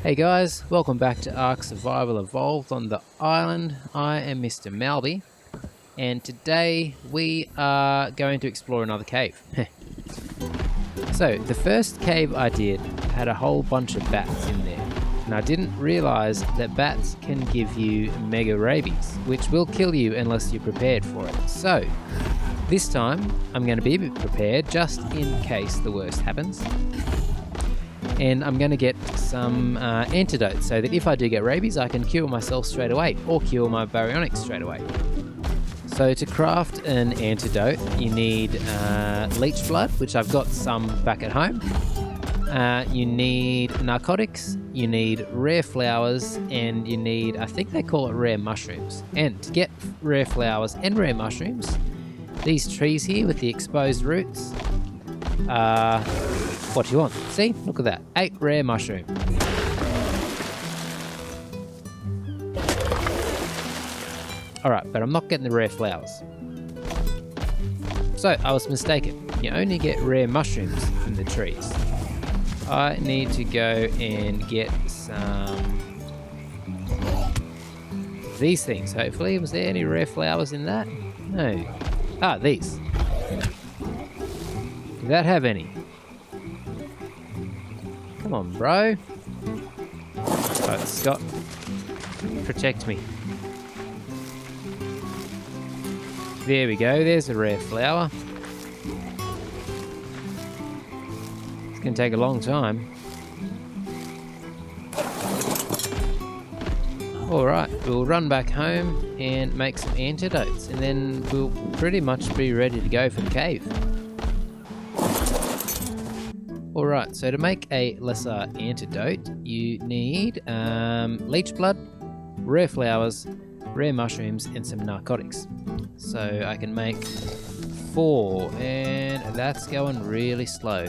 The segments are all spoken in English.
Hey guys, welcome back to Ark Survival Evolved on the island. I am MrMalby, and today we are going to explore another cave. So, the first cave I did had a whole bunch of bats in there, and I didn't realise that bats can give you mega rabies, which will kill you unless you're prepared for it. So, this time I'm going to be a bit prepared just in case the worst happens. And I'm going to get some antidotes so that if I do get rabies, I can cure myself straight away or cure my baryonyx straight away. So to craft an antidote, you need leech blood, which I've got some back at home. You need narcotics, you need rare flowers, and you need, I think they call it rare mushrooms. And to get rare flowers and rare mushrooms, these trees here with the exposed roots are what do you want. See? Look at that. 8 rare mushroom. Alright, but I'm not getting the rare flowers. So, I was mistaken. You only get rare mushrooms from the trees. I need to go and get some these things, hopefully. Was there any rare flowers in that? No. Ah, these. Did that have any? Come on, bro. Alright, Scott. Protect me. There we go. There's a rare flower. It's going to take a long time. Alright, we'll run back home and make some antidotes, and then we'll pretty much be ready to go for the cave. Alright, so to make a lesser antidote, you need leech blood, rare flowers, rare mushrooms, and some narcotics. So I can make 4, and that's going really slow.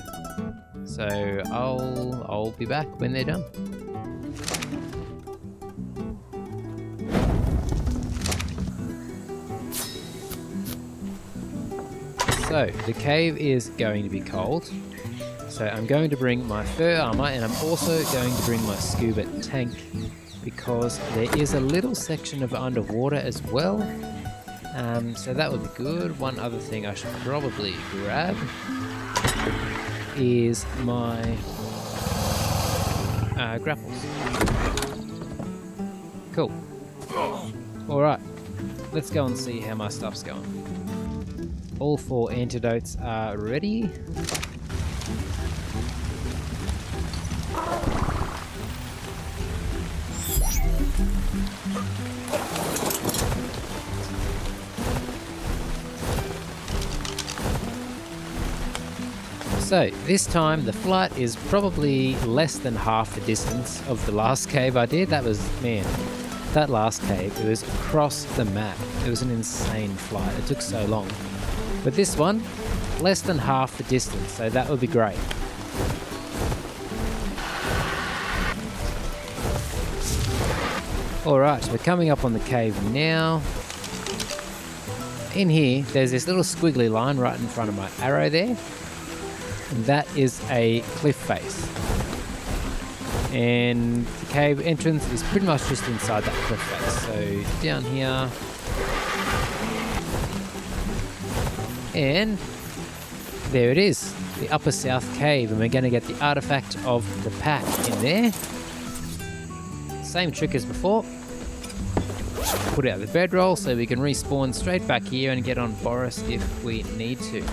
So I'll be back when they're done. So the cave is going to be cold. So I'm going to bring my fur armor, and I'm also going to bring my scuba tank because there is a little section of underwater as well. So that would be good. One other thing I should probably grab is my grapples. Cool. Alright, let's go and see how my stuff's going. All 4 antidotes are ready. So this time the flight is probably less than half the distance of the last cave I did. That was, man, that last cave, it was across the map. It was an insane flight. It took so long. But this one, less than half the distance, so that would be great. Alright, we're coming up on the cave now. In here, there's this little squiggly line right in front of my arrow there. And that is a cliff face. And the cave entrance is pretty much just inside that cliff face. So down here. And there it is, the upper south cave. And we're going to get the artifact of the pack in there. Same trick as before. Put out the bedroll so we can respawn straight back here and get on Boris if we need to.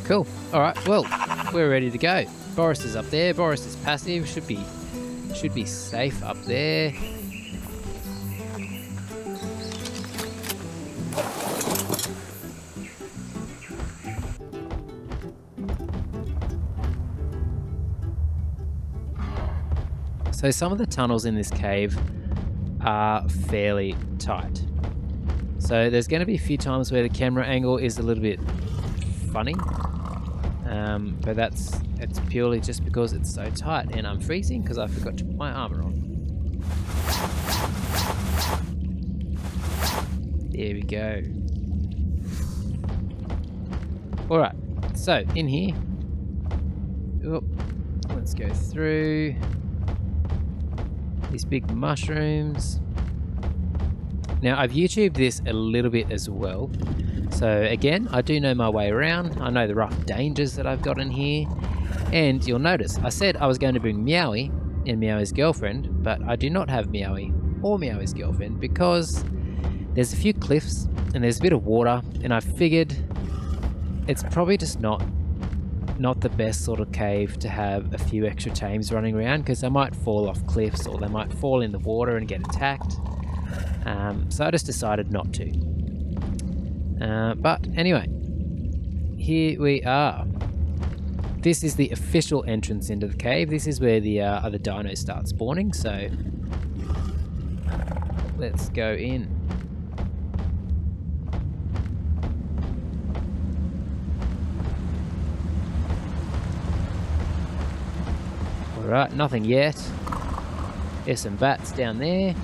Cool. Alright, well, we're ready to go. Boris is up there. Boris is passive. Should be safe up there. So some of the tunnels in this cave are fairly tight. So there's going to be a few times where the camera angle is a little bit funny. But it's purely just because it's so tight, and I'm freezing because I forgot to put my armor on. There we go. Alright, so in here, Let's go through these big mushrooms. Now, I've YouTubed this a little bit as well. So again, I do know my way around. I know the rough dangers that I've got in here. And you'll notice, I said I was going to bring Meowie and Meowie's girlfriend, but I do not have Meowie or Meowie's girlfriend because there's a few cliffs and there's a bit of water, and I figured it's probably just not the best sort of cave to have a few extra tames running around, because they might fall off cliffs or they might fall in the water and get attacked. So I just decided not to. But anyway, here we are. This is the official entrance into the cave. This is where the other dinos start spawning, so let's go in. Alright, nothing yet. There's some bats down there.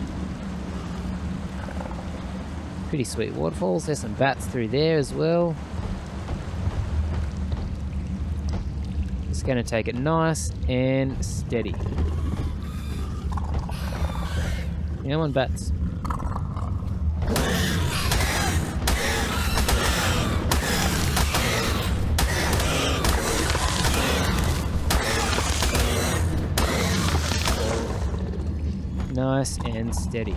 Pretty sweet waterfalls. There's some bats through there as well. Just going to take it nice and steady. Come on, bats. Nice and steady.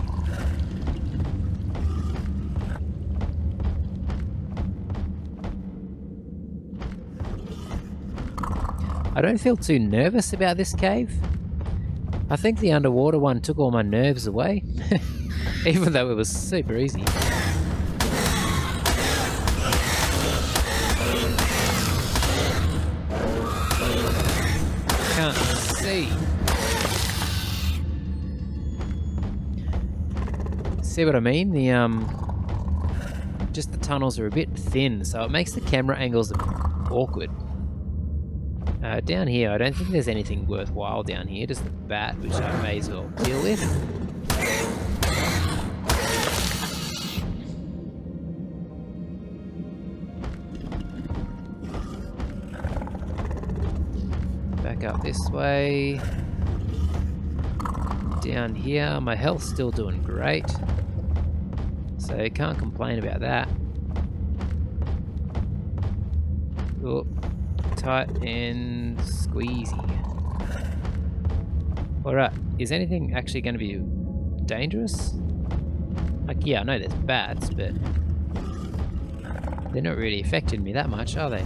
I don't feel too nervous about this cave. I think the underwater one took all my nerves away, even though it was super easy. Can't see. See what I mean? Just the tunnels are a bit thin, so it makes the camera angles a bit awkward. Down here, I don't think there's anything worthwhile down here, just the bat, which I may as well deal with. Back up this way. Down here, my health's still doing great, so I can't complain about that. Oh. Tight and squeezy. Alright, is anything actually going to be dangerous? Like, yeah, I know there's bats, but they're not really affecting me that much, are they?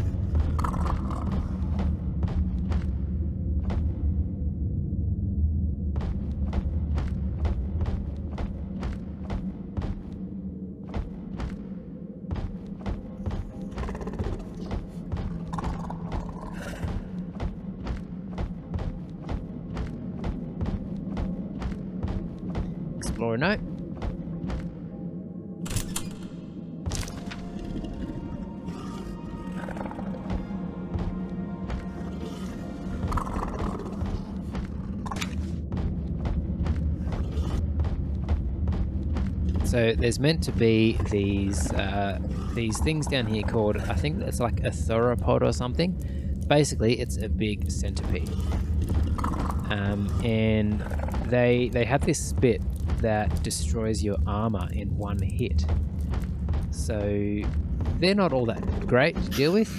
Explorer note. So there's meant to be these things down here called, I think it's like a theropod or something. Basically, it's a big centipede, and they have this spit that destroys your armor in one hit. So they're not all that great to deal with.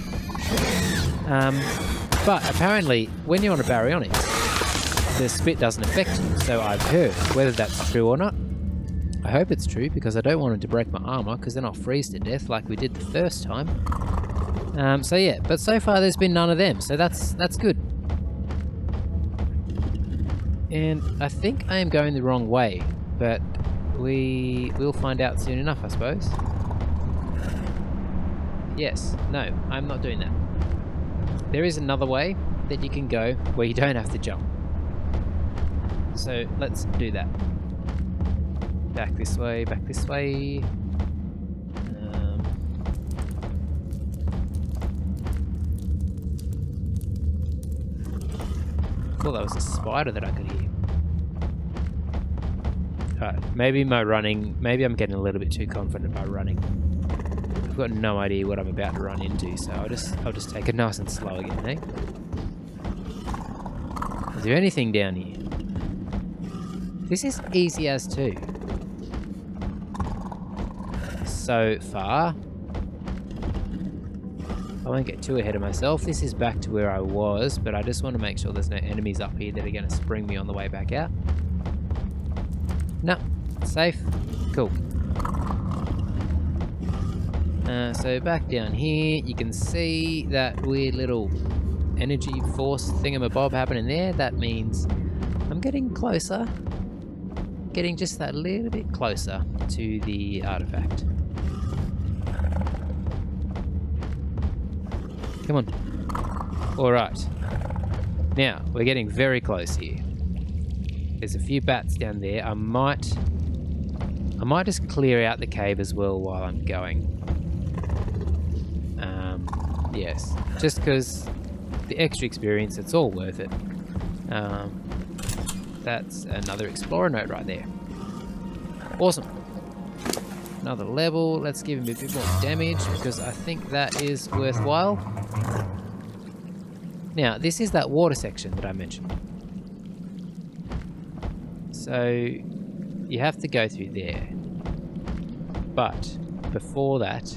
But apparently, when you're on a baryonyx, the spit doesn't affect you. So I've heard. Whether that's true or not, I hope it's true, because I don't want it to break my armor, because then I'll freeze to death like we did the first time. So yeah, but so far there's been none of them, so that's good. And I think I am going the wrong way, but we will find out soon enough, I suppose. Yes, no, I'm not doing that. There is another way that you can go where you don't have to jump. So let's do that. Back this way, back this way. I thought that was a spider that I could hear. Alright, maybe I'm getting a little bit too confident by running. I've got no idea what I'm about to run into, so I'll just take it nice and slow again, eh? Is there anything down here? This is easy as two. So far. I won't get too ahead of myself. This is back to where I was, but I just want to make sure there's no enemies up here that are going to spring me on the way back out. No, safe. Cool. So back down here, you can see that weird little energy force thingamabob happening there. That means I'm getting closer. Getting just that little bit closer to the artifact. Come on. Alright. Now, we're getting very close here. There's a few bats down there. I might just clear out the cave as well while I'm going. Yes. Just because the extra experience, it's all worth it. That's another explorer note right there. Awesome. Another level. Let's give him a bit more damage because I think that is worthwhile. Now, this is that water section that I mentioned. So, you have to go through there. But, before that,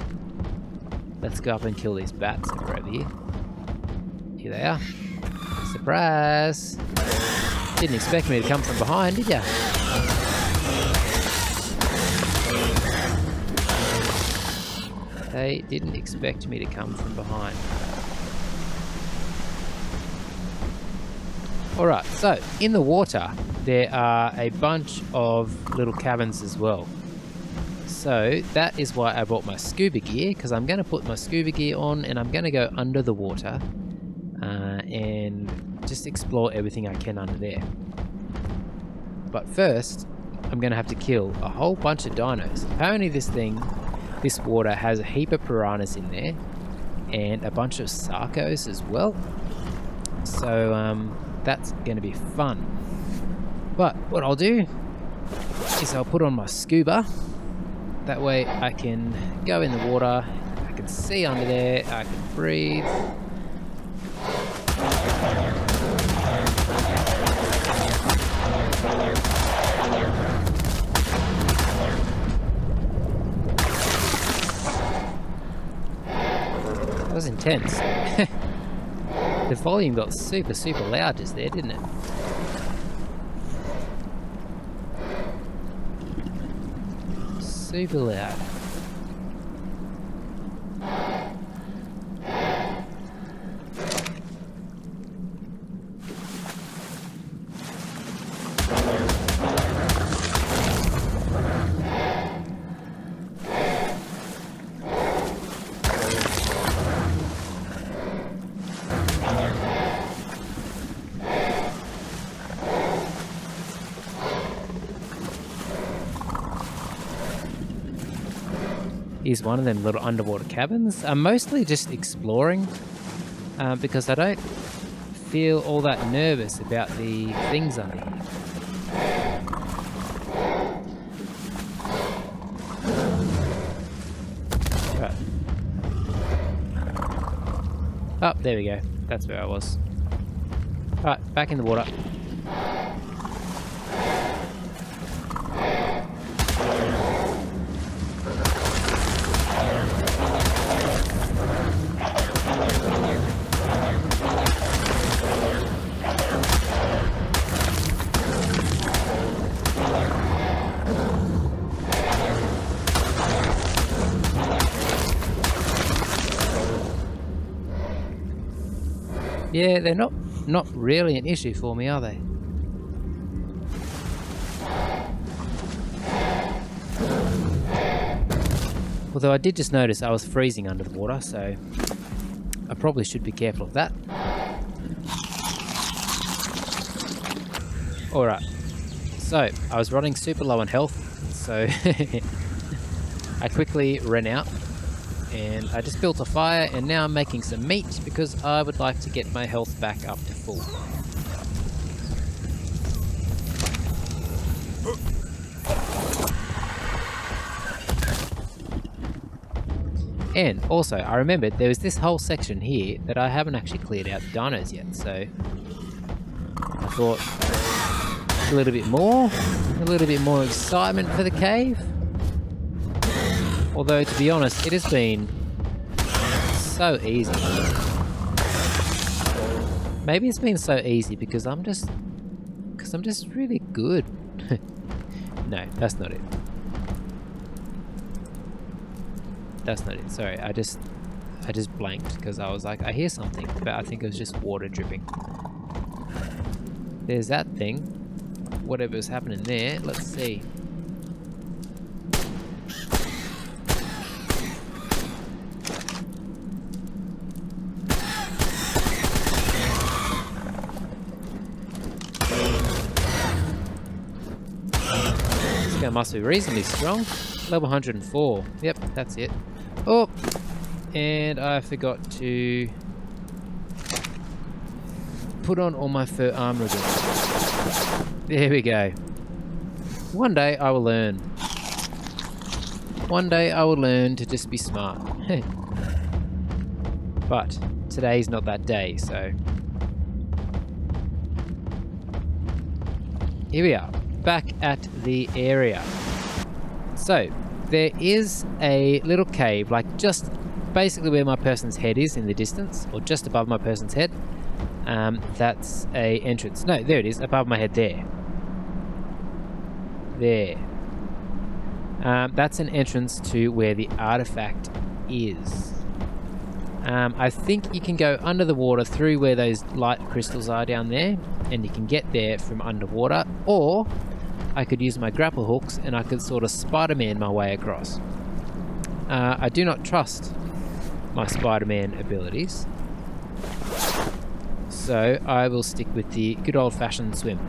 let's go up and kill these bats that are over here. Here they are. Surprise! Didn't expect me to come from behind, did ya? They didn't expect me to come from behind. Alright, so in the water there are a bunch of little caverns as well. So that is why I bought my scuba gear, because I'm going to put my scuba gear on and I'm going to go under the water and just explore everything I can under there. But first, I'm going to have to kill a whole bunch of dinos. Apparently this water has a heap of piranhas in there and a bunch of sarcos as well. So that's going to be fun. But what I'll do is I'll put on my scuba. That way I can go in the water, I can see under there, I can breathe. That was intense. The volume got super loud just there, didn't it? Super loud. Is one of them little underwater cabins. I'm mostly just exploring because I don't feel all that nervous about the things under here. Right. Oh, there we go. That's where I was. Alright, back in the water. Yeah, they're not really an issue for me, are they? Although I did just notice I was freezing under the water, so I probably should be careful of that. Alright, so I was running super low on health, so I quickly ran out. And I just built a fire, and now I'm making some meat because I would like to get my health back up to full. And also, I remembered there was this whole section here that I haven't actually cleared out the dinos yet, so I thought a little bit more excitement for the cave. Although, to be honest, it has been so easy. Maybe it's been so easy because I'm just really good. No, that's not it. That's not it. Sorry, I just blanked because I was like, I hear something, but I think it was just water dripping. There's that thing. Whatever's happening there. Let's see. This guy must be reasonably strong. Level 104. Yep, that's it. Oh! And I forgot to put on all my fur armor again. There we go. One day I will learn. One day I will learn to just be smart. But today's not that day, so... Here we are, back at the area. So, there is a little cave, like just basically where my person's head is in the distance, or just above my person's head. That's a entrance. No, there it is, above my head there. There. That's an entrance to where the artifact is. I think you can go under the water through where those light crystals are down there, and you can get there from underwater, or I could use my grapple hooks and I could sort of Spider-Man my way across. I do not trust my Spider-Man abilities, so I will stick with the good old-fashioned swim.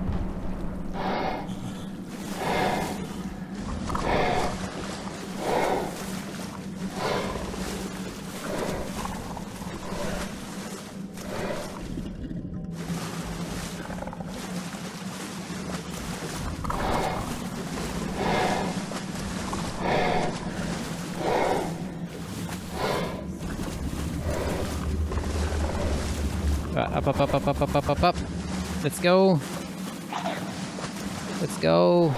Right, up. Let's go. Let's go.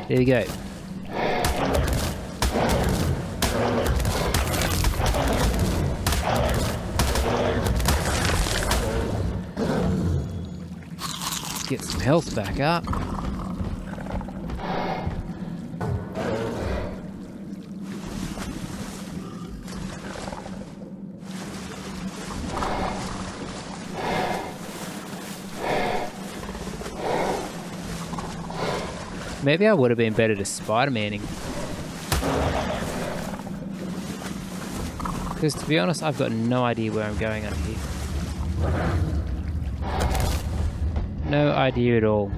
There we go. Let's get some health back up. Maybe I would have been better to Spider-Manning. Because to be honest, I've got no idea where I'm going under here. No idea at all.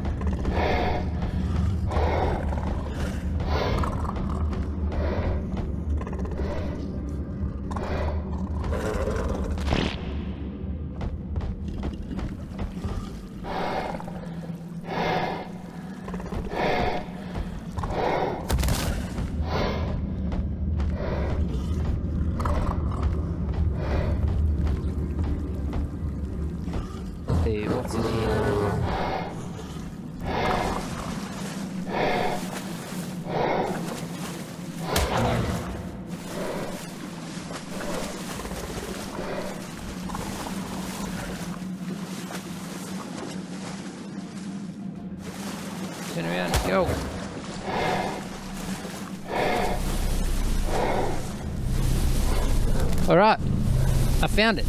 What's in here? Turn around, go. All right, I found it.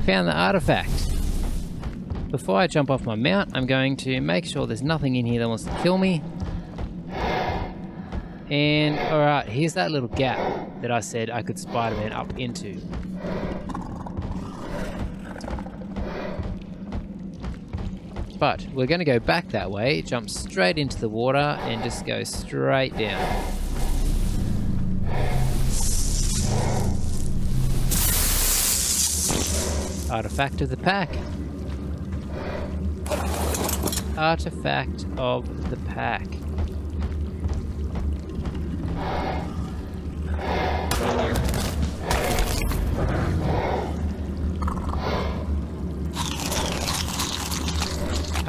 Found the artifact. Before I jump off my mount, I'm going to make sure there's nothing in here that wants to kill me. And alright, here's that little gap that I said I could Spider-Man up into. But we're going to go back that way, jump straight into the water and just go straight down. Artifact of the pack. Artifact of the pack.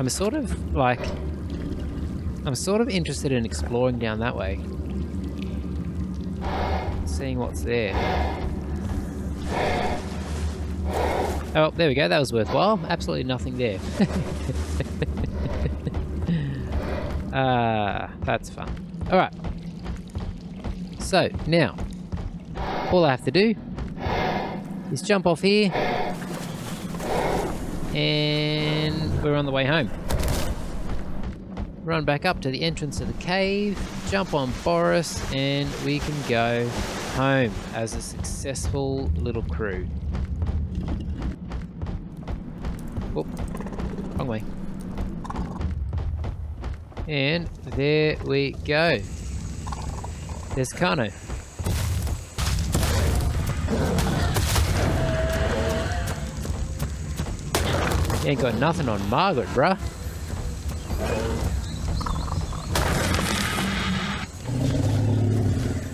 I'm sort of like... I'm sort of interested in exploring down that way. Seeing what's there. Oh, there we go. That was worthwhile. Absolutely nothing there. That's fun. Alright. So, now, all I have to do is jump off here, and we're on the way home. Run back up to the entrance of the cave, jump on Boris, and we can go home as a successful little crew. Oh, wrong way. And there we go. There's Kano. You ain't got nothing on Margaret, bruh.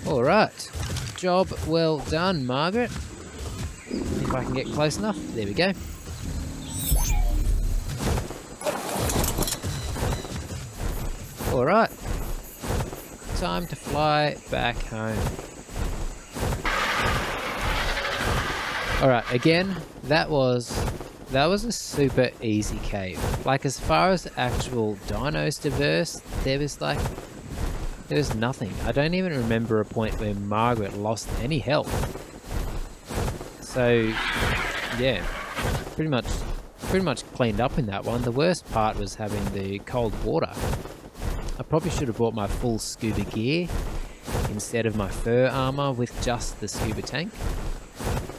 Alright. Job well done, Margaret. If I can get close enough. There we go. Alright. Time to fly back home. Alright, again, that was a super easy cave. Like, as far as actual dinos diverse, there was nothing. I don't even remember a point where Margaret lost any health. So, yeah, pretty much cleaned up in that one. The worst part was having the cold water. I probably should have brought my full scuba gear instead of my fur armor with just the scuba tank.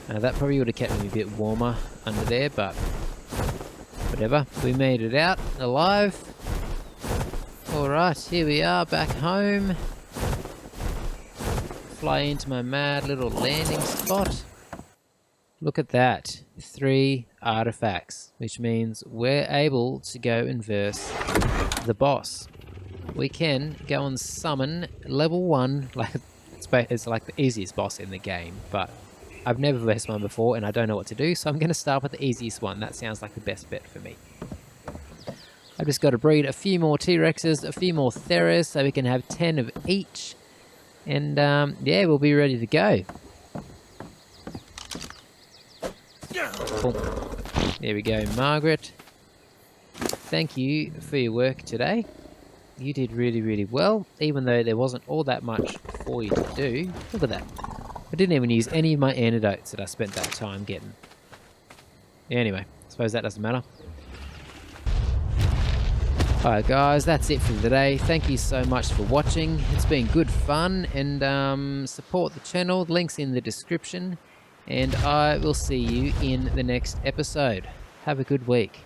That probably would have kept me a bit warmer under there, but whatever. We made it out alive. Alright, here we are back home. Fly into my mad little landing spot. Look at that. 3 artifacts, which means we're able to go and verse the boss. We can go and summon level 1, like it's like the easiest boss in the game, but I've never versed one before and I don't know what to do, so I'm going to start with the easiest one. That sounds like the best bet for me. I've just got to breed a few more T-Rexes, a few more Theras, so we can have 10 of each, and yeah, we'll be ready to go. Cool. There we go, Margaret. Thank you for your work today. You did really, really well, even though there wasn't all that much for you to do. Look at that. I didn't even use any of my antidotes that I spent that time getting. Anyway, I suppose that doesn't matter. Alright guys, that's it for today. Thank you so much for watching. It's been good fun, and support the channel. Links in the description. And I will see you in the next episode. Have a good week.